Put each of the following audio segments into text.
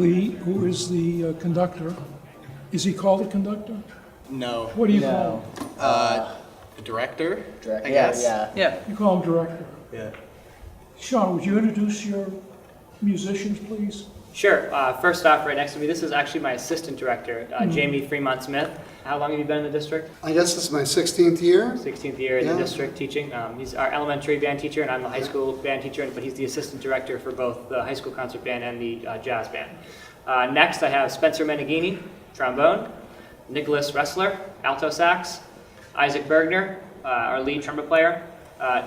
Lee, who is the conductor, is he called a conductor? No. What do you call him? The director, I Yeah, guess. yeah. You call him director. Yeah. Sean, would you introduce your musicians, please? Sure. First off, right next to me, this is actually my assistant director, Jamie Fremont-Smith. How long have you been in the district? I guess this is my 16th year. 16th year in the Yeah. district teaching. He's our elementary band teacher, and I'm the high school band teacher, but he's the assistant director for both the high school concert band and the jazz band. Next, I have Spencer Meneghini, trombone, Nicholas Ressler, alto sax, Isaac Bergner, our lead trumpet player,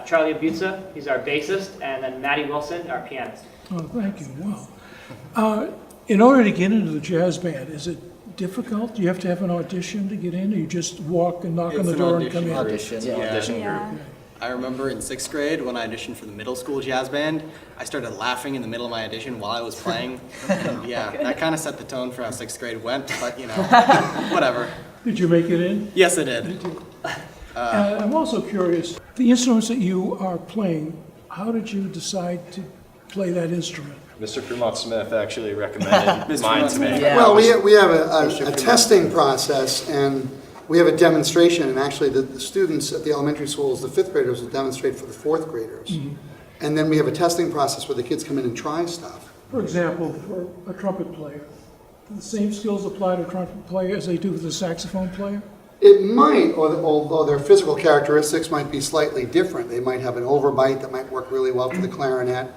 Charlie Abutza, he's our bassist, and then Maddie Wilson, our pianist. Oh, thank you. Wow. In order to get into the jazz band, is it difficult? Do you have to have an audition to get in, or you just walk and knock on the It's an door and come in? Audition. Yeah. I remember in 6th grade when I auditioned for the middle school jazz band, I started laughing in the middle of my audition while I was playing. And yeah, that kind of set the tone for how 6th grade went, but you know, whatever. Did you make it in? Yes, I did. I'm also curious, the instruments that you are playing, how did you decide to play that instrument? Mr. Fremont-Smith actually recommended mine to me. Yeah. Well, we have a testing process, and we have a demonstration, and actually the students at the elementary schools, the 5th graders will demonstrate for the 4th graders. And then we have a testing process where the kids come in and try stuff. For example, for a trumpet player, do the same skills apply to a trumpet player as they do with a saxophone player? It might, although their physical characteristics might be slightly different. They might have an overbite that might work really well for the clarinet,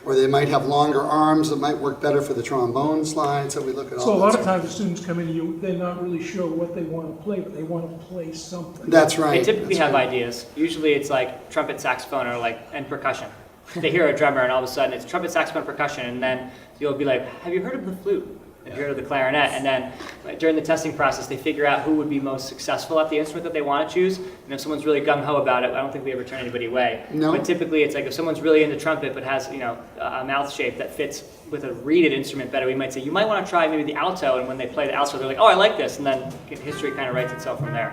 or they might have longer arms that might work better for the trombone slide, so we look at all So a that lot of stuff. times the students come in to you, they're not really sure what they want to play, but they want to play something. That's They right. typically That's have right. ideas. Usually it's like trumpet, saxophone, or and percussion. They hear a drummer, and all of a sudden it's trumpet, saxophone, percussion, and then you'll be like, have you heard of the flute? Have you heard of the clarinet? And then during the testing process, they figure out who would be most successful at the instrument that they want to choose. And if someone's really gung-ho about it, I don't think we ever turn anybody away. No. But typically it's like if someone's really into trumpet but has a mouth shape that fits with a reeded instrument better, we might say, you might want to try maybe the alto. And when they play the alto, they're like, oh, I like this. And then history kind of writes itself from there.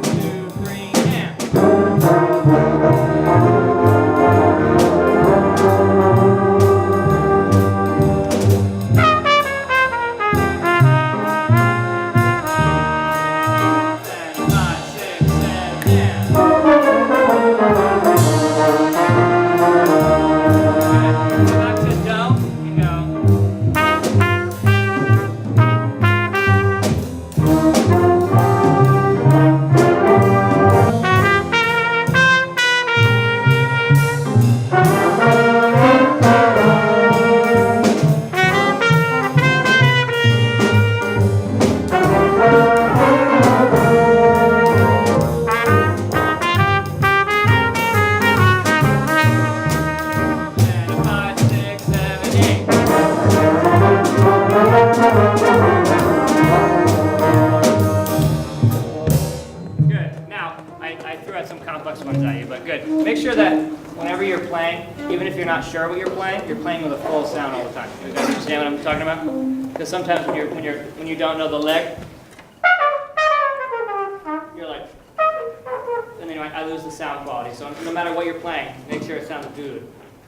2, 3, and. Good. Now, I threw out some complex ones at you, but good. Make sure that whenever you're playing, even if you're not sure what you're playing with a full sound all the time. You guys understand what I'm talking about? Because sometimes when you don't know the lick, you're like, and then I lose the sound quality. So no matter what you're playing, make sure it sounds good.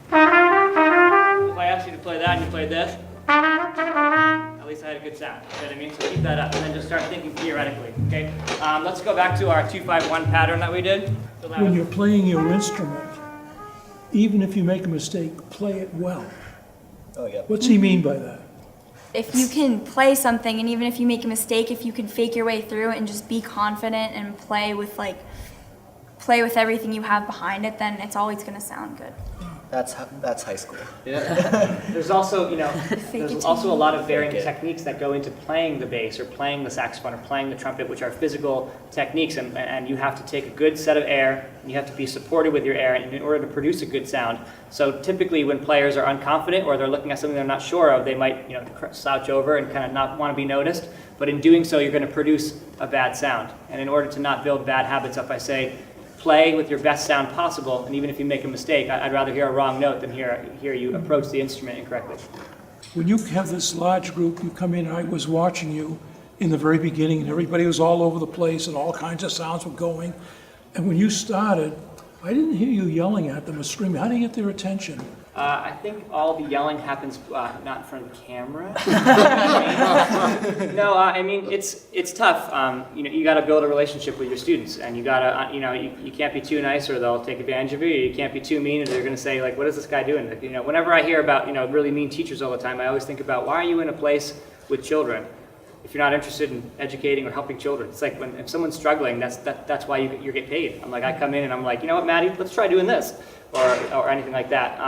If I asked you to play that and you played this, at least I had a good sound. You know what I mean? So keep that up, and then just start thinking theoretically. Okay. Let's go back to our 2-5-1 pattern that we did. So that When was- you're playing your instrument, even if you make a mistake, play it well. Oh, yeah. What's he mean by that? If you can play something, and even if you make a mistake, if you can fake your way through it and just be confident and play with everything you have behind it, then it's always going to sound good. That's high school. There's also, there's it also a lot of varying Fake it. techniques that go into playing the bass or playing the saxophone or playing the trumpet, which are physical techniques, and you have to take a good set of air, and you have to be supported with your air in order to produce a good sound. So typically when players are unconfident or they're looking at something they're not sure of, they might slouch over and kind of not want to be noticed, but in doing so you're going to produce a bad sound. And in order to not build bad habits up, I say, play with your best sound possible, and even if you make a mistake, I'd rather hear a wrong note than hear you approach the instrument incorrectly. When you have this large group, you come in, I was watching you in the very beginning, and everybody was all over the place, and all kinds of sounds were going. And when you started, I didn't hear you yelling at them or screaming. How do you get their attention? I think all the yelling happens not in front of the camera. No, I mean it's tough. You got to build a relationship with your students, and you got to you can't be too nice or they'll take advantage of you. You can't be too mean or they're going to say like, what is this guy doing? Like, whenever I hear about really mean teachers all the time, I always think about why are you in a place with children if you're not interested in educating or helping children? It's like if someone's struggling, that's why you get paid. I'm like, I come in and I'm like, you know what, Maddie, let's try doing this or anything like that.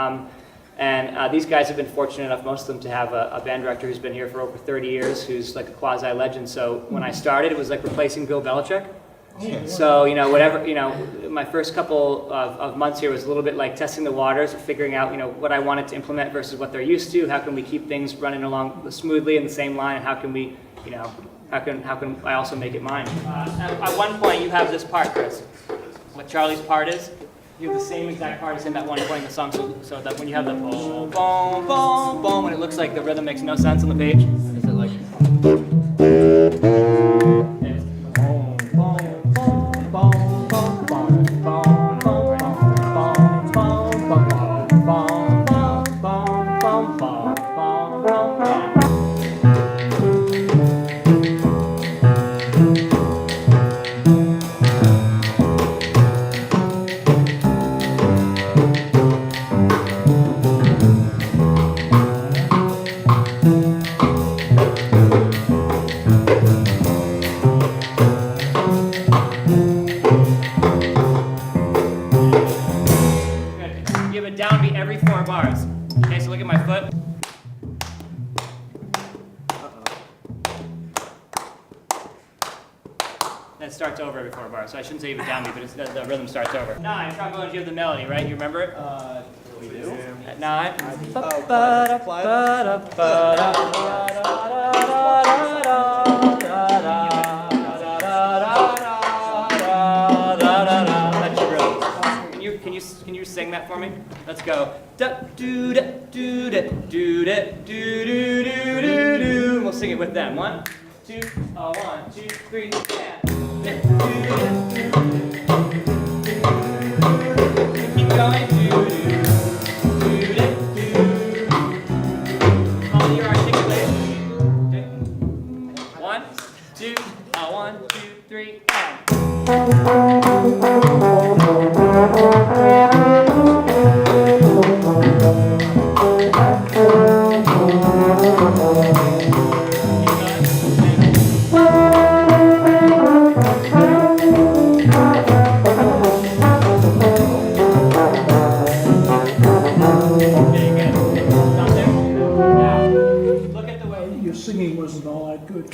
And these guys have been fortunate enough, most of them, to have a band director who's been here for over 30 years, who's like a quasi-legend. So when I started, it was like replacing Bill Belichick. So, my first couple of months here was a little bit like testing the waters, figuring out, what I wanted to implement versus what they're used to. How can we keep things running along smoothly in the same line? And how can we, how can I also make it mine? At one point, you have this part, Chris. What Charlie's part is. You have the same exact part as him at one point in the song, so that when you have the boom, boom, boom, boom, and it looks like the rhythm makes no sense on the page. Is it like? It's boom, boom, boom, boom, boom, boom, boom, boom, boom, boom. Give a downbeat every 4 bars. Okay, so look at my foot. Then it starts over every 4 bars. So I shouldn't say even downbeat, but the rhythm starts over. 9, trombones, you have the melody, right? You remember it? We do. At 9. Can you sing that for me? Let's go. Da do da do da do da do do do do do. We'll sing it with them. 1, 2, 1, 2, 3, yeah. Keep going. Follow your articulation. 1, 2, 1, 2, 3, and. Your singing wasn't all that good.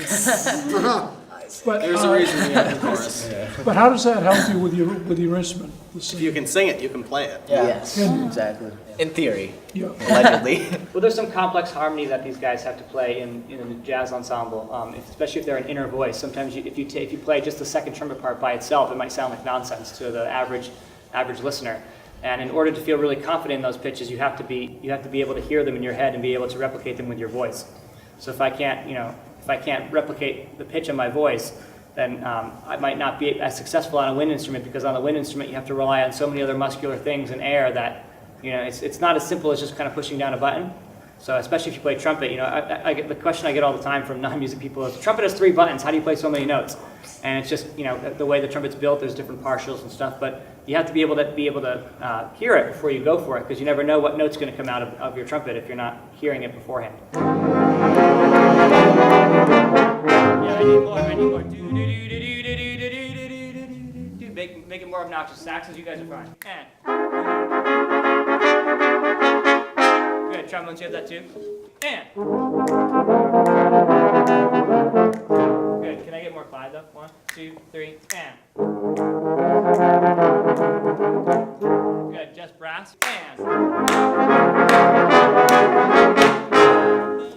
But, There's a reason we have the chorus. but how does that help you with your instrument? The If you singing? can sing it, you can play it. Yeah. Yes, exactly. In theory, Yeah. allegedly. Well, there's some complex harmony that these guys have to play in a jazz ensemble, especially if they're an inner voice. Sometimes if you play just the second trumpet part by itself, it might sound like nonsense to the average listener. And in order to feel really confident in those pitches, you have to be able to hear them in your head and be able to replicate them with your voice. So if I can't replicate the pitch of my voice, then I might not be as successful on a wind instrument, because on the wind instrument you have to rely on so many other muscular things and air that it's not as simple as just kind of pushing down a button. So especially if you play trumpet, I get the question I get all the time from non-music people is, trumpet has 3 buttons, how do you play so many notes? And it's just, the way the trumpet's built, there's different partials and stuff, but you have to be able to hear it before you go for it, because you never know what note's going to come out of your trumpet if you're not hearing it beforehand. Yeah, I need more. Make it more obnoxious. Saxes, you guys are fine. And. Good, trombones, you have that too. And. Good, can I get more Clyde though? 1, 2, 3, and. Good, just brass. And.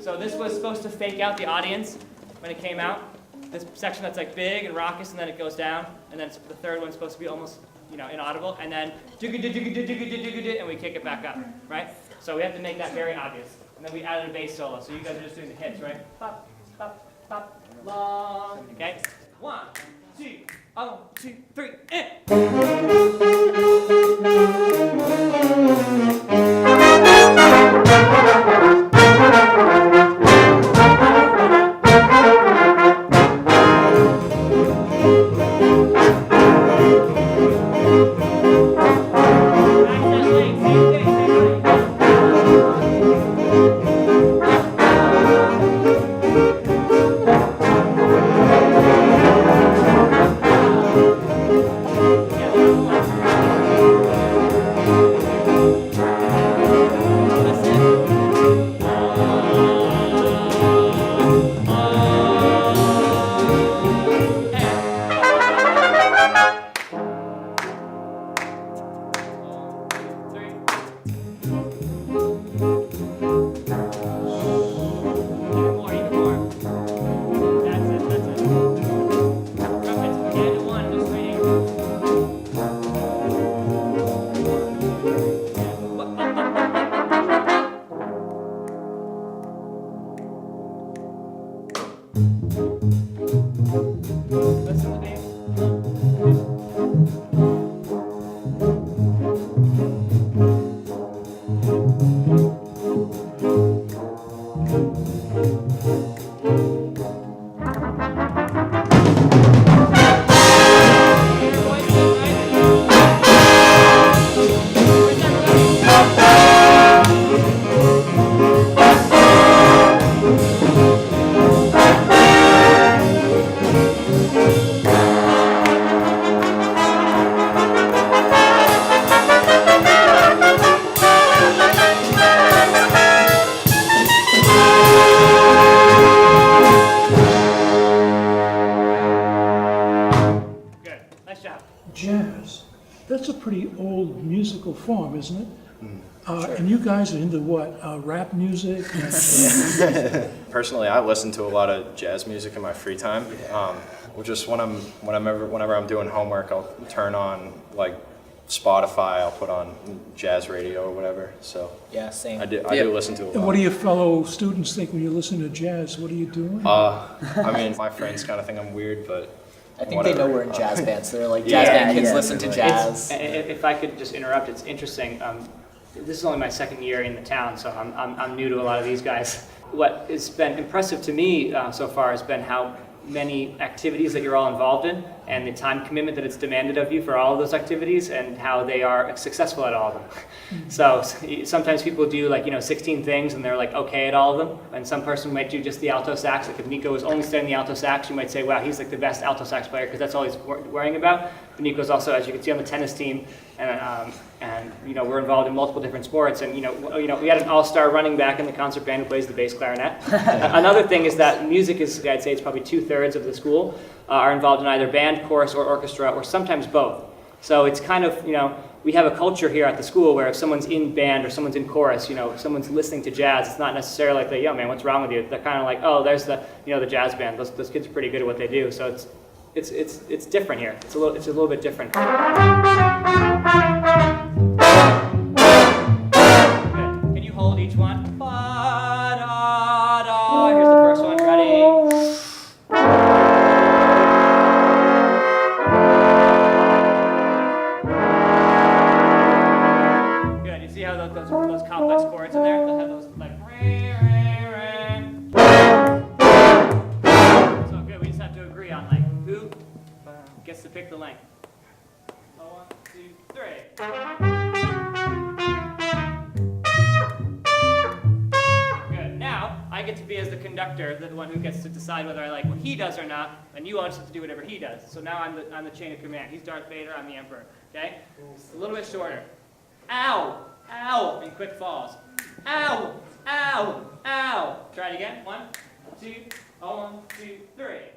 So this was supposed to fake out the audience when it came out. This section that's like big and raucous, and then it goes down, and then the third one's supposed to be almost, inaudible, and then and we kick it back up, right? So we have to make that very obvious. And then we added a bass solo, so you guys are just doing the hits, right? Pop, pop, pop, long. Okay? 1, 2, 1, 2, 3, and. Jazz, that's a pretty old musical form, isn't it? And you guys are into what, rap music? Personally, I listen to a lot of jazz music in my free time. Or just whenever I'm doing homework, I'll turn on like Spotify. I'll put on jazz radio or whatever. So Yeah, same. I do listen to a And lot. what do your fellow students think when you listen to jazz? What are you doing? I mean, my friends kind of think I'm weird, but I think they whatever. know we're in jazz bands. They're like, jazz band kids listen to jazz. If I could just interrupt, it's interesting. This is only my second year in the town, so I'm new to a lot of these guys. What has been impressive to me so far has been how many activities that you're all involved in and the time commitment that it's demanded of you for all of those activities and how they are successful at all of them. So sometimes people do 16 things and they're like okay at all of them, and some person might do just the alto sax. Like if Nico was only studying the alto sax, you might say, wow, he's like the best alto sax player because that's all he's worrying about. But Nico's also, as you can see, on the tennis team, and we're involved in multiple different sports, and we had an all-star running back in the concert band who plays the bass clarinet. Another thing is that music is, I'd say it's probably 2/3 of the school are involved in either band, chorus, or orchestra, or sometimes both. So it's kind of, we have a culture here at the school where if someone's in band or someone's in chorus, if someone's listening to jazz, it's not necessarily like, yo man, what's wrong with you? They're kind of like, oh, there's the jazz band. Those kids are pretty good at what they do. So it's different here. It's a little bit different. Good. Can you hold each one? Ba-da-da. Here's the first one. Ready? Good. You see how those complex chords in there? They'll have those like re, re, re. So good. We just have to agree on like who gets to pick the length. 1, 2, 3. Good. Now, I get to be as the conductor, the one who gets to decide whether I like what he does or not, and you all just have to do whatever he does. So now I'm the chain of command. He's Darth Vader, I'm the Emperor. Okay? It's a little bit shorter. Ow! Ow! In quick falls. Ow! Ow! Ow! Try it again. 1, 2, 1, 2, 3.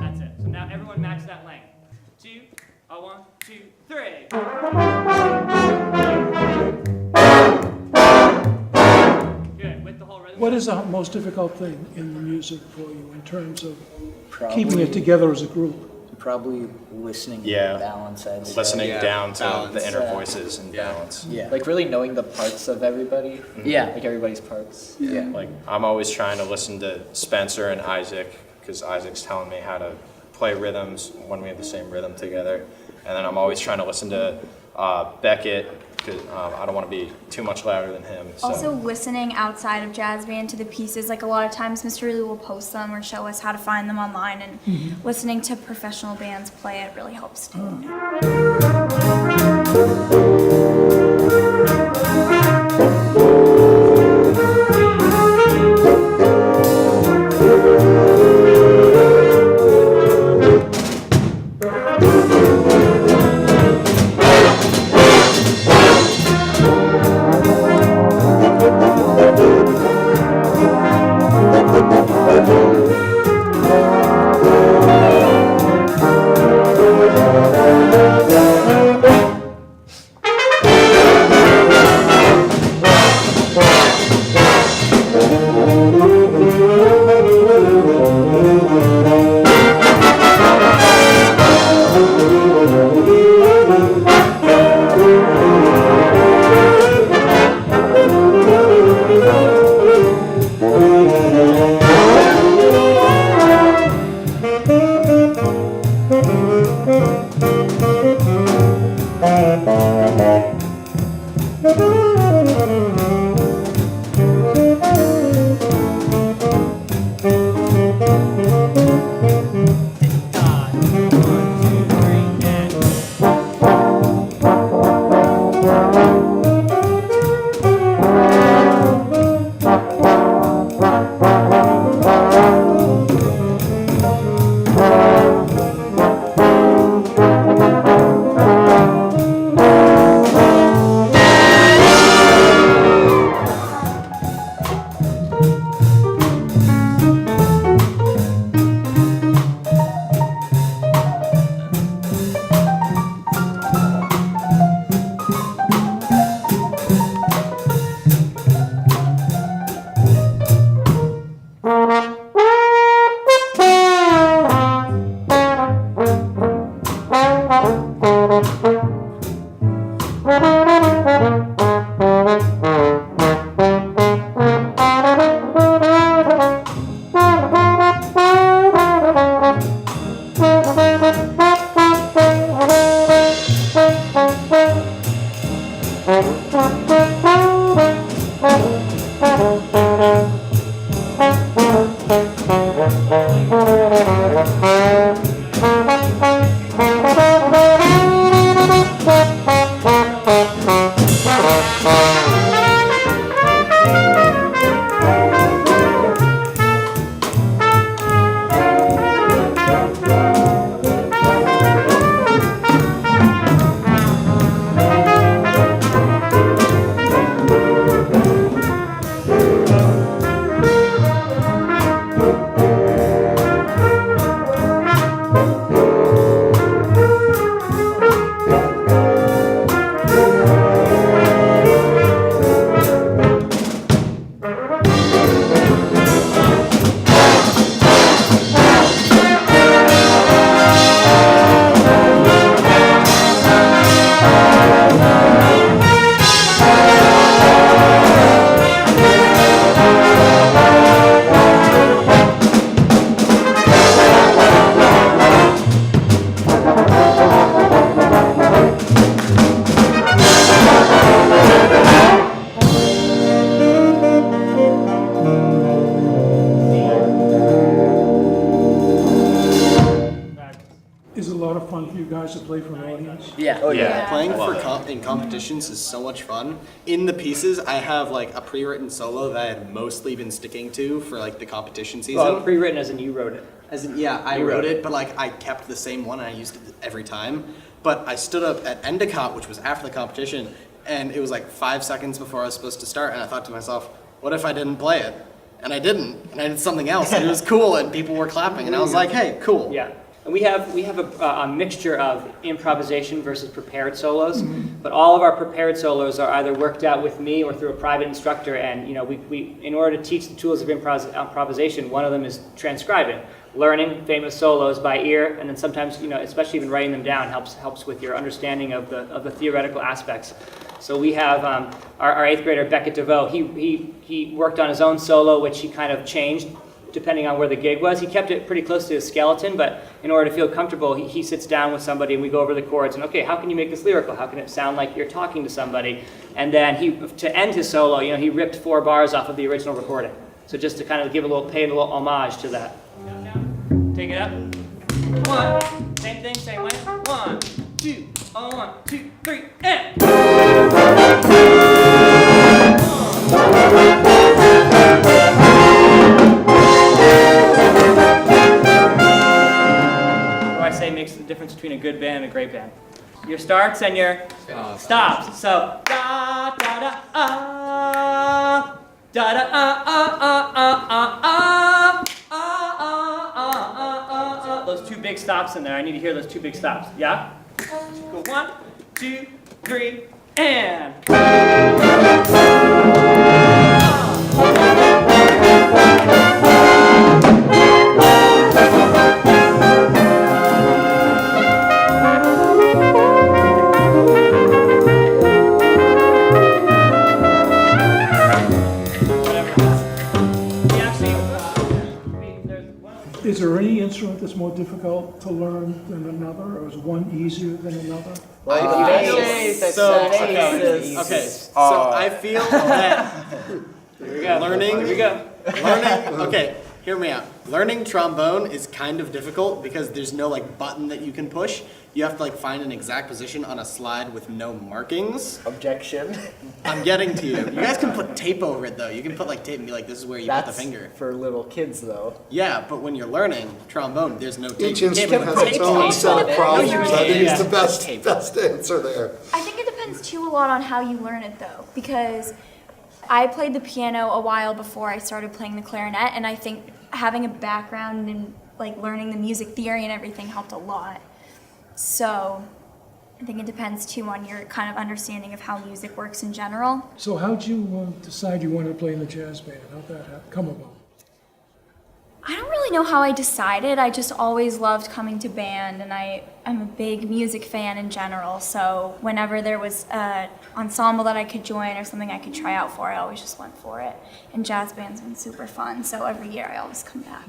That's it. So now everyone match that length. 2, 1, 2, 3. Good. With the whole rhythm. What is the most difficult thing in the music for you in terms of Probably- keeping it together as a group? Probably listening Yeah. and balance, I'd say. Listening Yeah, down to balance. the inner Yeah. voices and Yeah. balance. Yeah. Like really knowing the parts of everybody. Yeah. Like everybody's parts. Yeah. Like I'm always trying to listen to Spencer and Isaac because Isaac's telling me how to play rhythms when we have the same rhythm together, and then I'm always trying to listen to Beckett because I don't want to be too much louder than him. So. Also, listening outside of jazz band to the pieces, like a lot of times Mr. Lee will post them or show us how to find them online, and listening to professional bands play it really helps too. Is it a lot of fun for you guys to play for an audience? Yeah. Oh Yeah. yeah. Playing Love for it. in competitions is so much fun. In the pieces, I have like a pre-written solo that I had mostly been sticking to for like the competition season. Well, pre-written as in you wrote it. As in, yeah, I You wrote wrote it, but like I kept the same one and I used it every time. But I stood up at Endicott, which was after the competition, and it was like 5 seconds before I was supposed to start, and I thought to myself, what if I didn't play it? And I didn't, and I did something else, and it was cool, and people were clapping, and I was like, hey, cool. Yeah. And we have a mixture of improvisation versus prepared solos, but all of our prepared solos are either worked out with me or through a private instructor. And you know, we in order to teach the tools of improvisation, one of them is transcribing, learning famous solos by ear, and then sometimes, especially even writing them down helps with your understanding of the theoretical aspects. So we have our 8th grader Beckett DeVoe. He worked on his own solo, which he kind of changed depending on where the gig was. He kept it pretty close to his skeleton, but in order to feel comfortable, he sits down with somebody and we go over the chords and, okay, how can you make this lyrical? How can it sound like you're talking to somebody? And then to end his solo, he ripped 4 bars off of the original recording. So just to kind of pay a little homage to that. Take it up. 1, same thing, same way. 1, 2, 1, 2, 3, and. I say makes the difference between a good band and a great band. Your starts and your stops. So da da da ah, da da ah ah ah ah ah ah ah ah ah. Those 2 big stops in there. I need to hear those 2 big stops. Yeah. Go 1, 2, 3, and. Is there any instrument that's more difficult to learn than another, or is one easier than another? So I feel that Here we go. learning, okay, hear me out. Learning trombone is kind of difficult because there's no button that you can push. You have to find an exact position on a slide with no markings. Objection. I'm getting to you. You guys can put tape over it though. You can put tape and be like, this is where you put the That's finger. for little kids though. Yeah, but when you're learning trombone, there's no tape. Each You can't instrument put has its tape own on set of it. problems. No, you I think can't. it's the best, Tape. best answer there. I think it depends too a lot on how you learn it though, because I played the piano a while before I started playing the clarinet, and I think having a background in learning the music theory and everything helped a lot. So I think it depends too on your kind of understanding of how music works in general. So how'd you decide you wanted to play in the jazz band? How'd that come about? I don't really know how I decided. I just always loved coming to band, and I'm a big music fan in general. So whenever there was an ensemble that I could join or something I could try out for, I always just went for it. And jazz band's been super fun, so every year I always come back.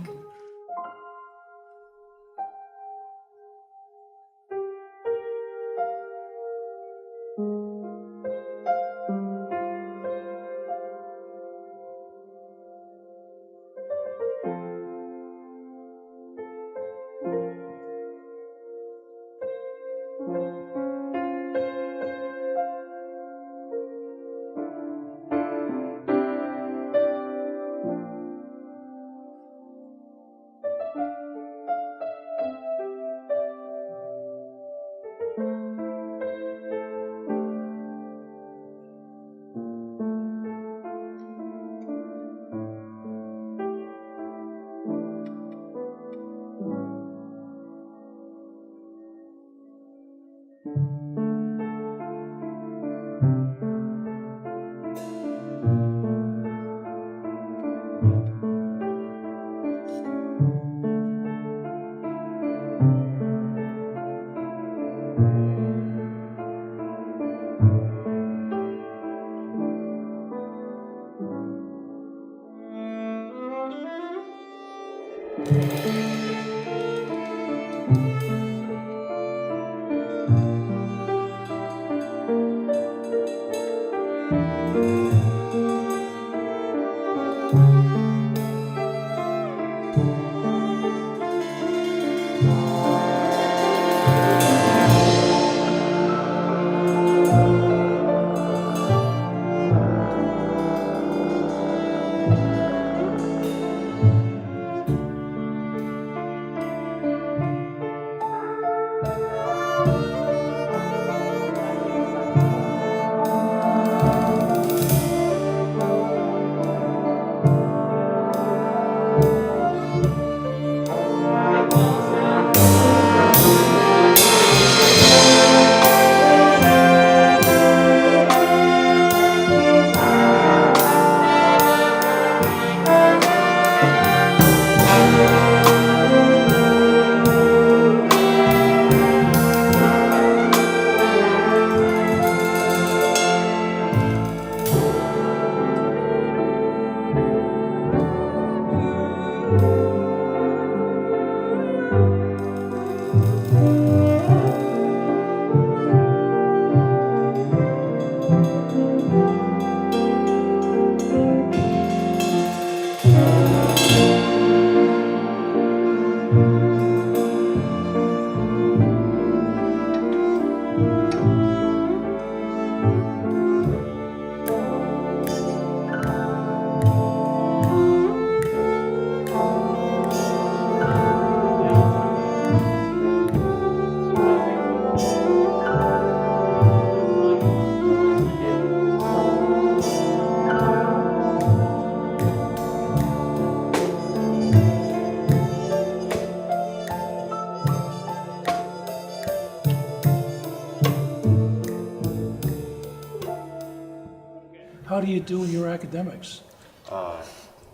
how do you do in your academics?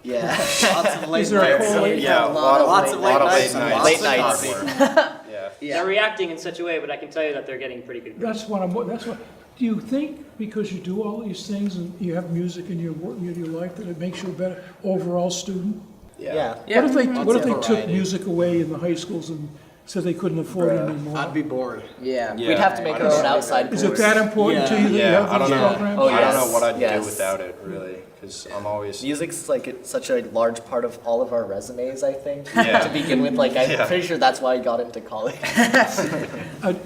Yeah. Lots of late Is there a nights. correlation? Yeah, Lots of late nights. and lots Late of nights. coffee. Yeah. They're reacting in such a way, but I can tell you that they're getting pretty good grades. That's what, do you think because you do all these things and you have music in your work, in your life, that it makes you a better overall student? Yeah. What if they took variety. music away in the high schools and said they couldn't afford it anymore? I'd be bored. Yeah. Yeah. We'd have to make our own outside Is it course. that important to you that you Yeah, I have don't these know. programs? Oh, I don't know yes, what I'd yes. do without it, really, because I'm always. Music's like such a large part of all of our resumes, I think. Yeah. To begin with, like I'm Yeah. pretty sure that's why I got into college.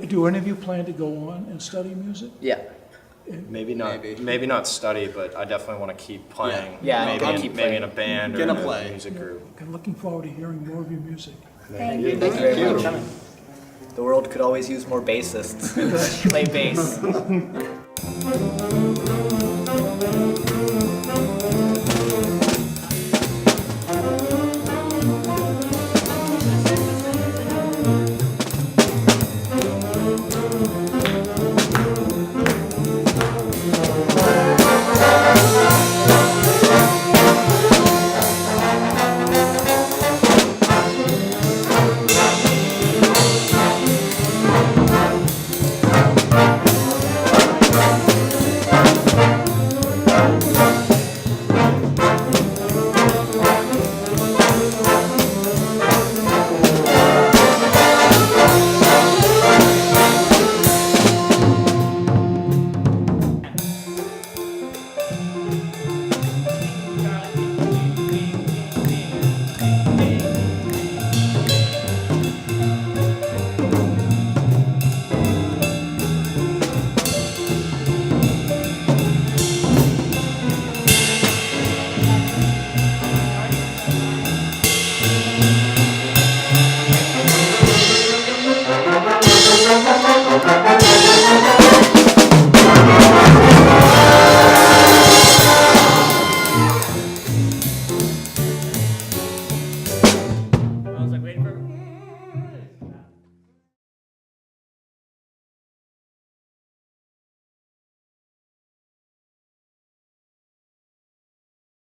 Do any of you plan to go on and study music? Yeah. Maybe not study, but I definitely want to keep playing. Yeah, maybe I'll in, keep maybe playing. in a band or Gonna in a play. music group. I'm looking forward to hearing more of your music. Thank you. Thank you very much. The world could always use more bassists. Play bass. Thank you.